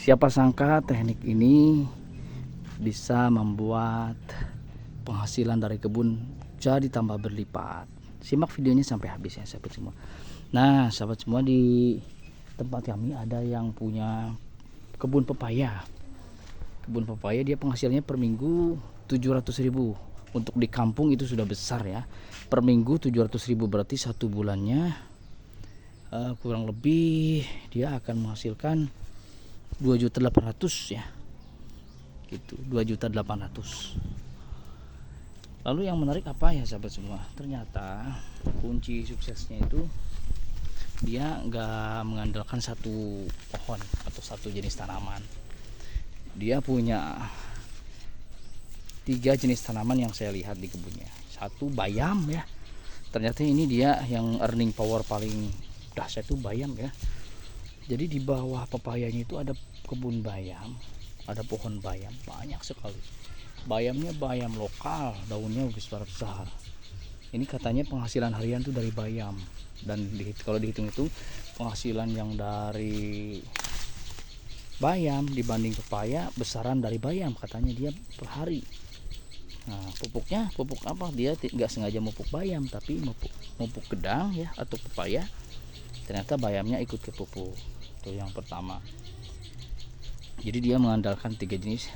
Siapa sangka teknik ini bisa membuat penghasilan dari kebun jadi tambah berlipat. Simak videonya sampai habis ya sahabat semua. Nah sahabat semua, di tempat kami ada yang punya kebun pepaya. Kebun pepaya dia penghasilannya per minggu 700.000. Untuk di kampung itu sudah besar ya. Per minggu 700.000 berarti satu bulannya kurang lebih dia akan menghasilkan 2.800.000 ya. Gitu, 2.800.000. Lalu yang menarik apa ya sahabat semua? Ternyata kunci suksesnya itu dia nggak mengandalkan satu pohon atau satu jenis tanaman. Dia punya 3 jenis tanaman yang saya lihat di kebunnya. Satu bayam ya. Ternyata ini dia yang earning power paling dahsyat itu bayam ya. Jadi di bawah pepayanya itu ada kebun bayam, ada pohon bayam banyak sekali. Bayamnya bayam lokal, daunnya besar-besar. Ini katanya penghasilan harian tuh dari bayam. Dan kalau dihitung itu penghasilan yang dari bayam dibanding pepaya besaran dari bayam katanya dia per hari. Nah pupuknya pupuk apa? Dia nggak sengaja mupuk bayam tapi mupuk gedang ya atau pepaya. Ternyata bayamnya ikut ke pupuk. Itu yang pertama. Jadi dia mengandalkan 3 jenis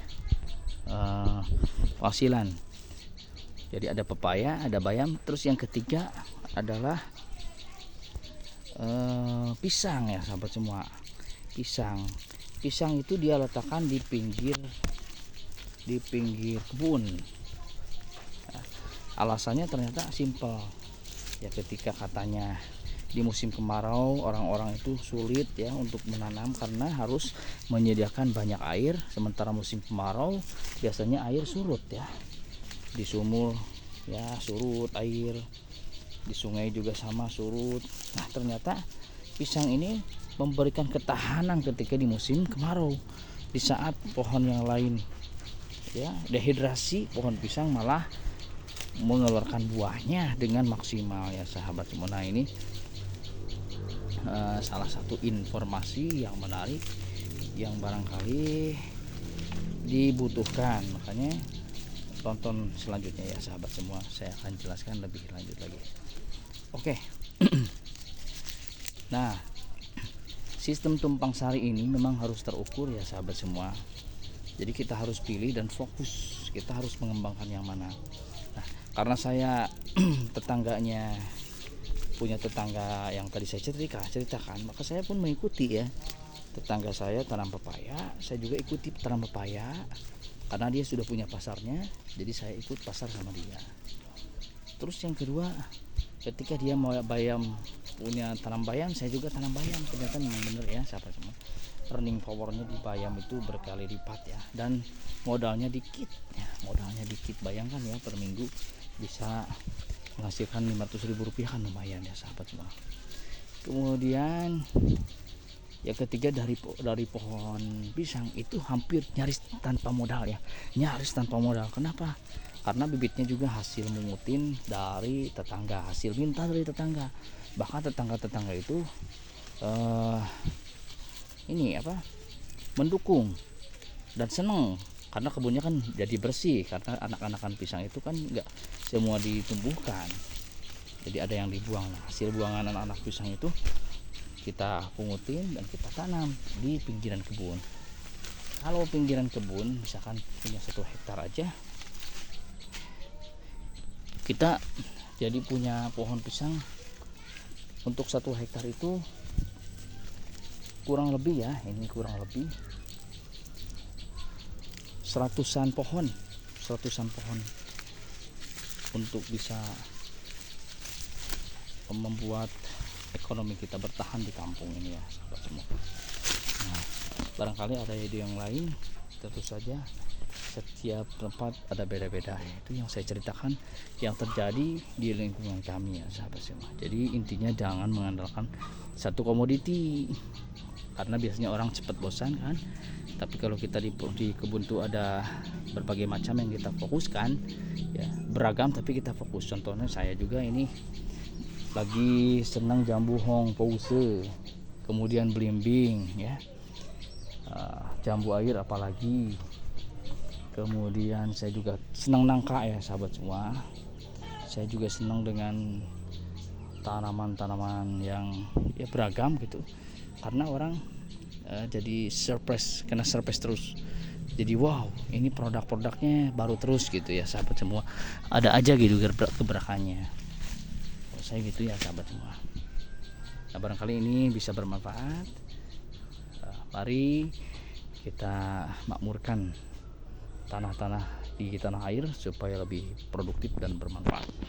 penghasilan. Jadi ada pepaya, ada bayam, terus yang ketiga adalah pisang ya sahabat semua. Pisang itu dia letakkan di pinggir kebun. Nah, alasannya ternyata simpel ya, ketika katanya di musim kemarau orang-orang itu sulit ya untuk menanam karena harus menyediakan banyak air, sementara musim kemarau biasanya air surut ya, di sumur ya surut air, di sungai juga sama surut. Nah ternyata pisang ini memberikan ketahanan ketika di musim kemarau. Di saat pohon yang lain ya dehidrasi, pohon pisang malah mengeluarkan buahnya dengan maksimal ya sahabat semua. Nah ini salah satu informasi yang menarik yang barangkali dibutuhkan, makanya tonton selanjutnya ya sahabat semua, saya akan jelaskan lebih lanjut lagi. Oke. Nah sistem tumpang sari ini memang harus terukur ya sahabat semua. Jadi kita harus pilih dan fokus, kita harus mengembangkan yang mana. Nah karena saya tetangganya punya tetangga yang tadi saya ceritakan, maka saya pun mengikuti ya. Tetangga saya tanam pepaya, saya juga ikuti tanam pepaya karena dia sudah punya pasarnya, jadi saya ikut pasar sama dia. Terus yang kedua, ketika dia mau bayam, punya tanam bayam, saya juga tanam bayam. Ternyata memang benar ya sahabat semua, earning powernya di bayam itu berkali lipat ya, dan modalnya dikit ya, bayangkan ya, per minggu bisa menghasilkan 500.000 rupiah kan lumayan ya sahabat semua. Kemudian yang ketiga dari pohon pisang itu hampir nyaris tanpa modal ya, Kenapa? Karena bibitnya juga hasil mengutin dari tetangga, hasil minta dari tetangga. Bahkan tetangga itu mendukung dan seneng karena kebunnya kan jadi bersih, karena anak-anakan pisang itu kan enggak semua ditumbuhkan, jadi ada yang dibuang. Nah, hasil buangan anak-anak pisang itu kita pungutin dan kita tanam di pinggiran kebun. Kalau pinggiran kebun misalkan punya 1 hektar aja, kita jadi punya pohon pisang untuk 1 hektar itu kurang lebih ya, ini kurang lebih seratusan pohon untuk bisa membuat ekonomi kita bertahan di kampung ini ya sahabat semua. Nah, barangkali ada ide yang lain, tentu saja setiap tempat ada beda-beda ya. Itu yang saya ceritakan yang terjadi di lingkungan kami ya sahabat semua. Jadi intinya jangan mengandalkan satu komoditi, karena biasanya orang cepat bosan kan. Tapi kalau kita di kebun tuh ada berbagai macam yang kita fokuskan ya, beragam tapi kita fokus. Contohnya saya juga ini lagi senang jambu hong pause, kemudian belimbing ya, jambu air apalagi. Kemudian saya juga senang nangka ya sahabat semua. Saya juga senang dengan tanaman-tanaman yang ya beragam gitu, karena orang jadi surprise, kena surprise terus. Jadi wow, ini produk-produknya baru terus gitu ya sahabat semua, ada aja gitu gebrakannya. Saya gitu ya sahabat semua. Nah, barangkali ini bisa bermanfaat. Mari kita makmurkan tanah-tanah di tanah air supaya lebih produktif dan bermanfaat.